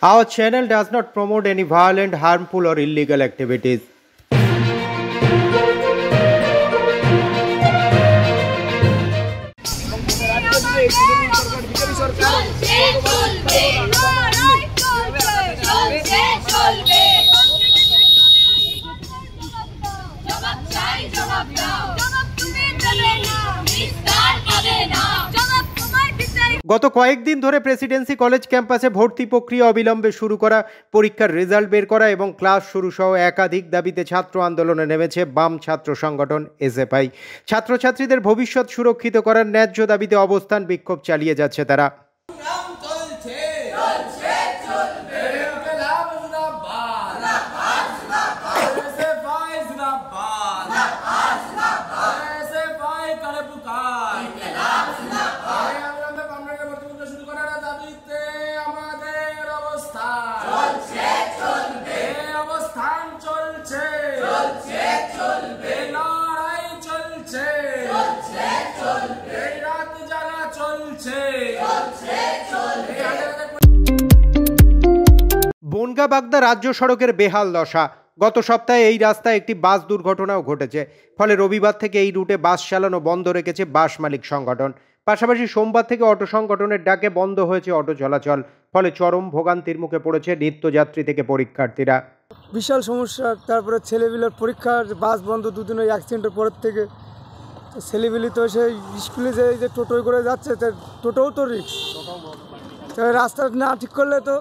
Our channel does not promote any violent, harmful, or illegal activities. গত কয়েকদিন ধরে Presidency college ক্যাম্পাসে ভর্তি প্রক্রিয়া অবিলম্বে শুরু করা, পরীক্ষার রেজাল্ট বের করা এবং ক্লাস শুরু সহ একাধিক দাবিতে ছাত্র আন্দোলনে নেমেছে বাম ছাত্র সংগঠন এসএফআই। ছাত্রছাত্রীদের ভবিষ্যৎ সুরক্ষিত করার ন্যায্য দাবিতে অবস্থান বিক্ষোভ চালিয়ে যাচ্ছে তারা। বনগাঁ বাগদা রাজ্য সড়কের বেহাল দশা। গত সপ্তাহে এই রাস্তায় একটি বাস দুর্ঘটনাও ঘটেছে, ফলে রবিবার থেকে এই রুটে বাস চালানো বন্ধ রেখেছে বাস মালিক সংগঠন। পাশাপাশি সোমবার থেকে অটো সংগঠনের ডাকে বন্ধ হয়েছে অটো চলাচল, ফলে চরম ভোগান্তির মুখে পড়েছে নিত্যযাত্রী থেকে পরীক্ষার্থীরা। বিশাল সমস্যা। তারপরে ছেলেপিলের পরীক্ষার বাস বন্ধ, দুদিন ওই অ্যাক্সিডেন্টের পরের থেকে ছেলেপিলি তো সেই স্কুলে যে টোটোয় করে যাচ্ছে, টোটোও তো রিস্ক। রাস্তা না ঠিক করলে তো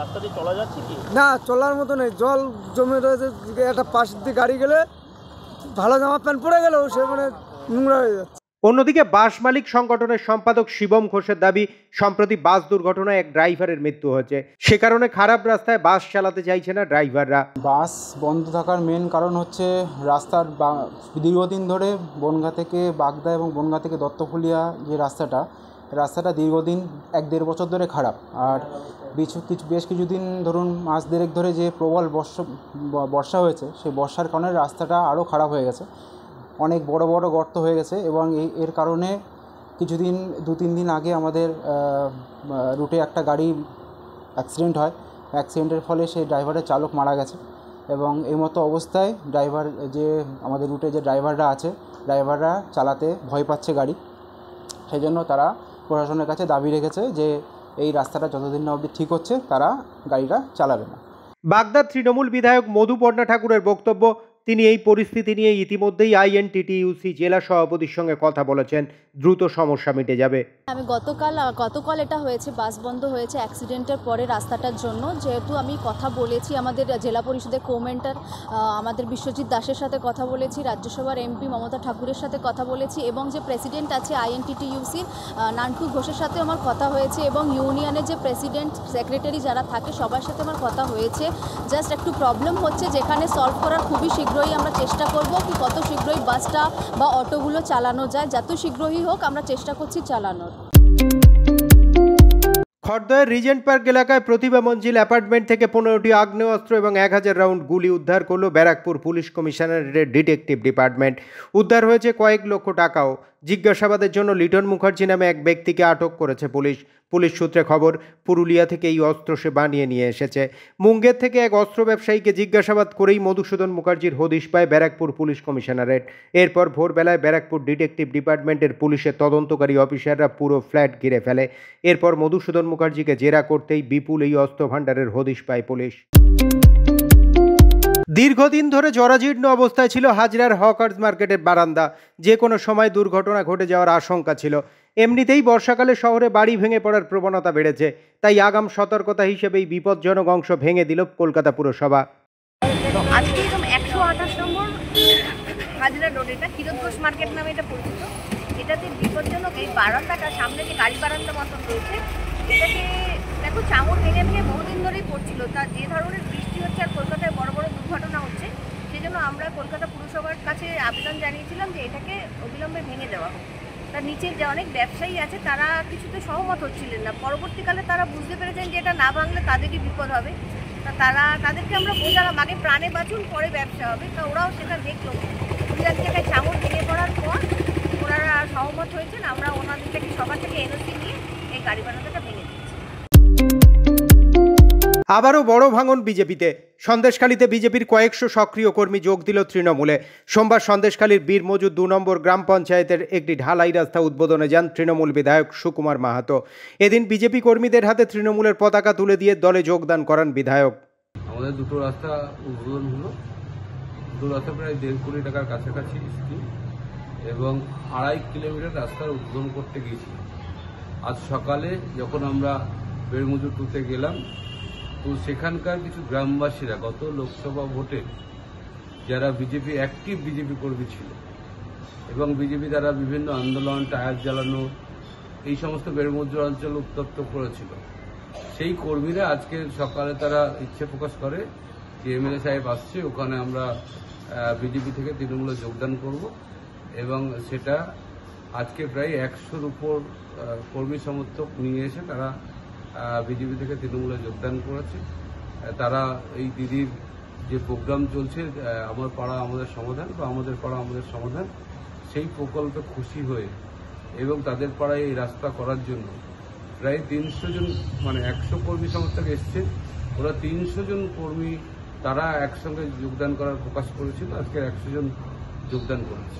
রাস্তা দিয়ে চলা যাচ্ছে কি না, চলার মতো নেই। জল জমে রয়েছে, একটা পাশ দিয়ে গাড়ি গেলে ভালো জামা প্যান্ট পরে গেলেও সে নোংরা হয়ে যাচ্ছে। অন্যদিকে বাস মালিক সংগঠনের সম্পাদক শিবম ঘোষের দাবি, সম্প্রতি বাস দুর্ঘটনায় এক ড্রাইভারের মৃত্যু হয়েছে, সে কারণে খারাপ রাস্তায় বাস চালাতে চাইছে না ড্রাইভাররা। বাস বন্ধ থাকার মেন কারণ হচ্ছে রাস্তার দীর্ঘদিন ধরে বনগাঁ থেকে বাগদা এবং বনগাঁ থেকে দত্তফুলিয়া যে রাস্তাটা দীর্ঘদিন 1-1.5 বছর ধরে খারাপ। আর বেশ কিছুদিন ধরুন মাস দেড়েক ধরে যে প্রবল বর্ষা হয়েছে, সেই বর্ষার কারণে রাস্তাটা আরও খারাপ হয়ে গেছে, অনেক বড় বড় গর্ত হয়ে গেছে। এবং এর কারণে 2-3 দিন আগে আমাদের রুটে একটা গাড়ি অ্যাক্সিডেন্ট হয়। অ্যাক্সিডেন্টের ফলে সেই ড্রাইভারের চালক মারা গেছে। এবং এই মতো অবস্থায় আমাদের রুটে যে ড্রাইভাররা চালাতে ভয় পাচ্ছে গাড়ি। সেই জন্য তারা প্রশাসনের কাছে দাবি রেখেছে যে এই রাস্তাটা যতদিন না অবধি ঠিক হচ্ছে তারা গাড়িটা চালাবে না। বাগদার তৃণমূল বিধায়ক মধুপর্ণা ঠাকুরের বক্তব্য, তিনি এই পরিস্থিতি নিয়ে ইতিমধ্যেই আইএনটিটিইউসি জেলা সভাপতির সঙ্গে কথা বলেছেন, দ্রুত সমস্যা মিটে যাবে। আমি গতকাল এটা হয়েছে, বাস বন্ধ হয়েছে অ্যাক্সিডেন্টের পরে রাস্তাটার জন্য। যেহেতু আমি কথা বলেছি আমাদের জেলা পরিষদের কোমেন্টার আমাদের বিশ্বজিৎ দাসের সাথে কথা বলেছি, রাজ্যসভার এমপি মমতা ঠাকুরের সাথে কথা বলেছি, এবং যে প্রেসিডেন্ট আছে আইএনটিটিইউসির নান্টু ঘোষের সাথে আমার কথা হয়েছে, এবং ইউনিয়নের যে প্রেসিডেন্ট সেক্রেটারি যারা থাকে সবার সাথে আমার কথা হয়েছে। জাস্ট একটু প্রবলেম হচ্ছে, যেখানে সলভ করার খুবই শীঘ্রই আমরা চেষ্টা করব কি কত শীঘ্রই বাসটা বা অটোগুলো চালানো যায়, যত শীঘ্রই হোক আমরা চেষ্টা করছি চালানোর। খড়দহের রিজেন্ট পার্ক এলাকায় প্রতিভা মঞ্জিল অ্যাপার্টমেন্ট থেকে 15টি আগ্নেয়াস্ত্র এবং 1000 রাউন্ড গুলি উদ্ধার করল ব্যারাকপুর পুলিশ কমিশনারেটের ডিটেকটিভ ডিপার্টমেন্ট। উদ্ধার হয়েছে কয়েক লক্ষ টাকাও। জিজ্ঞাসাবাদের জন্য লিটন মুখার্জি নামে এক ব্যক্তিকে আটক করেছে পুলিশ সূত্রে খবর, পুরুলিয়া থেকে এই অস্ত্র সে বানিয়ে নিয়ে এসেছে। মুঙ্গের থেকে এক অস্ত্র ব্যবসায়ীকে জিজ্ঞাসাবাদ করেই মধুসূদন মুখার্জির হদিশ পায় ব্যারাকপুর পুলিশ কমিশনারেট। এরপর ভোরবেলায় ব্যারাকপুর ডিটেকটিভ ডিপার্টমেন্টের পুলিশের তদন্তকারী অফিসাররা পুরো ফ্ল্যাট ঘিরে ফেলে। এরপর মধুসূদন মুখার্জিকে জেরা করতেই বিপুল এই অস্ত্র ভাণ্ডারের হদিশ পায় পুলিশ। দীর্ঘদিন ধরে জরাজীর্ণ অবস্থায় ছিল হাজরার হকার্স মার্কেটের বারান্দা, যে কোনো সময় দুর্ঘটনা ঘটে যাওয়ার আশঙ্কা ছিল। এমনিতেই বর্ষাকালে শহরে বাড়ি ভেঙে পড়ার প্রবণতা বেড়েছে, তাই আগাম সতর্কতা হিসেবে এই বিপজ্জনক অংশ ভেঙে দিল কলকাতা পুরসভা। আজকে 128 নম্বর হাজরা রোড, এটা কিরত ঘোষ মার্কেট নামে এটা পরিচিত। এটাতে বিপজ্জনক এই বারান্দাটা, সামনে যে গাড়ি বারান্দা মতন রয়েছে, এটাকে দেখো চাঙড় ভেঙে ভেঙে বহুদিন ধরেই পড়ছিল। তার যে ধরনের বৃষ্টি হচ্ছে আর কলকাতায় বড় বড় দুর্ঘটনা হচ্ছে, সেজন্য আমরা কলকাতা পুরসভার কাছে আবেদন জানিয়েছিলাম যে এটাকে অবিলম্বে ভেঙে দেওয়া হোক। তার নিচের যে অনেক ব্যবসায়ী আছে তারা কিছুতে সহমত হচ্ছিলেন না। পরবর্তীকালে তারা বুঝতে পেরেছেন যে এটা না ভাঙলে তাদেরই বিপদ হবে। তাদেরকে আমরা বোঝালাম আগে প্রাণে বাঁচুন, পরে ব্যবসা হবে। তা ওরাও সেটা দেখলো। এক জায়গায় চাঙড় ভেঙে পড়ার পর ওনারা সহমত হয়েছেন। আমরা ওনাদের থেকে সবার থেকে এনওসি নিয়ে এই গাড়ি বারান্দাটা ভেঙে দিচ্ছি। আবারও বড় ভাঙন বিজেপিতে। সন্দেশখালীতে বিজেপির কয়েকশো সক্রিয় কর্মী যোগ দিল তৃণমূলে। সোমবার সন্দেশখালীর বীর মজুদ 2 নম্বর গ্রাম পঞ্চায়েতের একটি ঢালাই রাস্তা উদ্বোধনে যান তৃণমূল বিধায়ক সুকুমার মাহাতো। এদিন বিজেপি কর্মীদের হাতে তৃণমূলের পতাকা তুলে দিয়ে দলে যোগদান করান বিধায়ক। আমাদের দুটো রাস্তা উদ্বোধন হলো। দুটো রাস্তা প্রায় 1.5 কোটি টাকার কাছাকাছি স্কিম এবং 2.5 কিলোমিটার রাস্তার উদ্বোধন করতে গিয়েছি। আজ সকালে যখন আমরা বেড়মজুর টুতে গেলাম, তো সেখানকার কিছু গ্রামবাসীরা গত লোকসভা ভোটে যারা বিজেপি অ্যাক্টিভ বিজেপি কর্মী ছিল এবং বিজেপি দ্বারা বিভিন্ন আন্দোলন, টায়ার জ্বালানো, এই সমস্ত বেড়মজুর অঞ্চল উত্তপ্ত করেছিল, সেই কর্মীরা আজকে সকালে তারা ইচ্ছে প্রকাশ করে যে এমএলএ সাহেব আসছে, ওখানে আমরা বিজেপি থেকে তৃণমূলে যোগদান করব এবং সেটা আজকে প্রায় 100-র উপর কর্মী সমর্থক নিয়ে এসে তারা বিজেপি থেকে তৃণমূলে যোগদান করেছে। তারা এই দিদির যে প্রোগ্রাম চলছে আমার পাড়া আমাদের সমাধান বা আমাদের পাড়া আমাদের সমাধান, সেই প্রকল্পে খুশি হয়ে এবং তাদের পাড়ায় এই রাস্তা করার জন্য প্রায় 300 জন, মানে 100 কর্মী সমর্থক এসছে, ওরা 300 জন কর্মী তারা একসঙ্গে যোগদান করার প্রকাশ করেছিল। আজকে 100 জন যোগদান করেছে।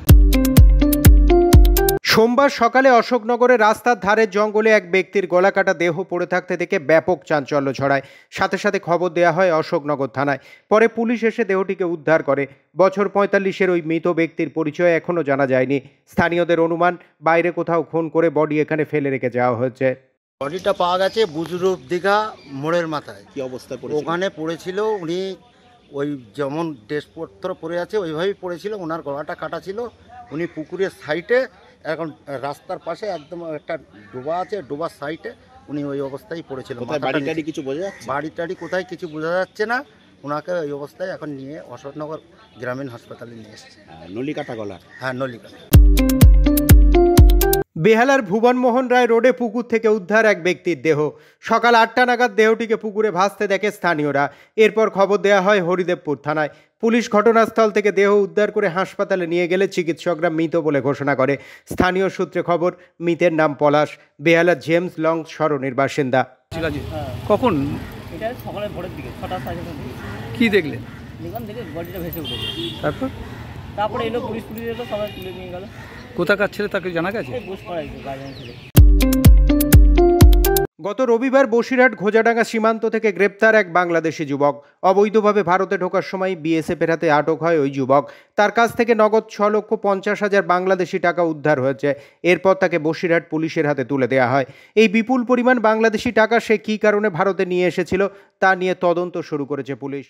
সোমবার সকালে অশোকনগরে রাস্তার ধারের জঙ্গলে এক ব্যক্তির গলাকাটা দেহ পড়ে থাকতে দেখে ব্যাপক চাঞ্চল্য ছড়ায়। সাথে সাথে খবর দেওয়া হয় অশোকনগর থানায়। পরে পুলিশ এসে দেহটিকে উদ্ধার করে। বছর 45-এর ওই মৃত ব্যক্তির পরিচয় এখনও জানা যায়নি। স্থানীয়দের অনুমান বাইরে কোথাও খুন করে বডি এখানে ফেলে রেখে যাওয়া হয়েছে। বডিটা পাওয়া গেছে বুজরুপ দীঘা মোড়ের মাথায়। কি অবস্থায় পড়েছিল? ওখানে পড়েছিল, উনি ওই যেমন ড্রেসপত্র পরে আছে ওইভাবেই পড়েছিল, ওনার গলাটা কাটা ছিল। উনি পুকুরের সাইডে, এখন রাস্তার পাশে একদম একটা ডোবা আছে, ডোবার সাইডে উনি ওই অবস্থায় পড়েছিল। বাড়ি টাড়ি কিছু বোঝা যাচ্ছে? বাড়ি টাড়ি কোথায় কিছু বোঝা যাচ্ছে না। ওনাকে ওই অবস্থায় এখন নিয়ে অশোকনগর গ্রামীণ হাসপাতালে নিয়ে এসেছে। নলি কাটা গলা? হ্যাঁ, নলিকাটা। বেহালার ভুবনমোহন রায় রোডে পুকুর থেকে উদ্ধার এক ব্যক্তির দেহ। সকাল 8টা নাগাদ দেহটিকে পুকুরে ভাসতে দেখে স্থানীয়রা। এরপর খবর দেওয়া হয় হরিদেবপুর থানায়। পুলিশ ঘটনাস্থল থেকে দেহ উদ্ধার করে হাসপাতালে নিয়ে গেলে চিকিৎসকরা মৃত বলে ঘোষণা করে। স্থানীয় সূত্রে খবর, মৃতের নাম পলাশ, বেহালার জেমস লং সরণির বাসিন্দা। ঠিক আছে, কখন? এটা সকালে ভোরের দিকে 6টা 6:30 দিকে। কি দেখলেন? দেখলাম, দেখে বডিটা ভেসে উঠেছে। তারপর এলো পুলিশ এলো, সবাই তুলে নিয়ে গেল। কোথাকার ছেলে তাকে জানা গেছে? বুঝ করা গার্জেন ছিল। গত রবিবার বসিরহাট ঘোজাডাঙ্গা সীমান্ত থেকে গ্রেপ্তার এক বাংলাদেশি যুবক। অবৈধভাবে ভারতে ঢোকার সময় বিএসএফের হাতে আটক হয় ওই যুবক। তার কাছ থেকে নগদ 6,50,000 বাংলাদেশি টাকা উদ্ধার হয়েছে। এরপর তাকে বসিরহাট পুলিশের হাতে তুলে দেওয়া হয়। এই বিপুল পরিমাণ বাংলাদেশি টাকা সে কী কারণে ভারতে নিয়ে এসেছিল তা নিয়ে তদন্ত শুরু করেছে পুলিশ।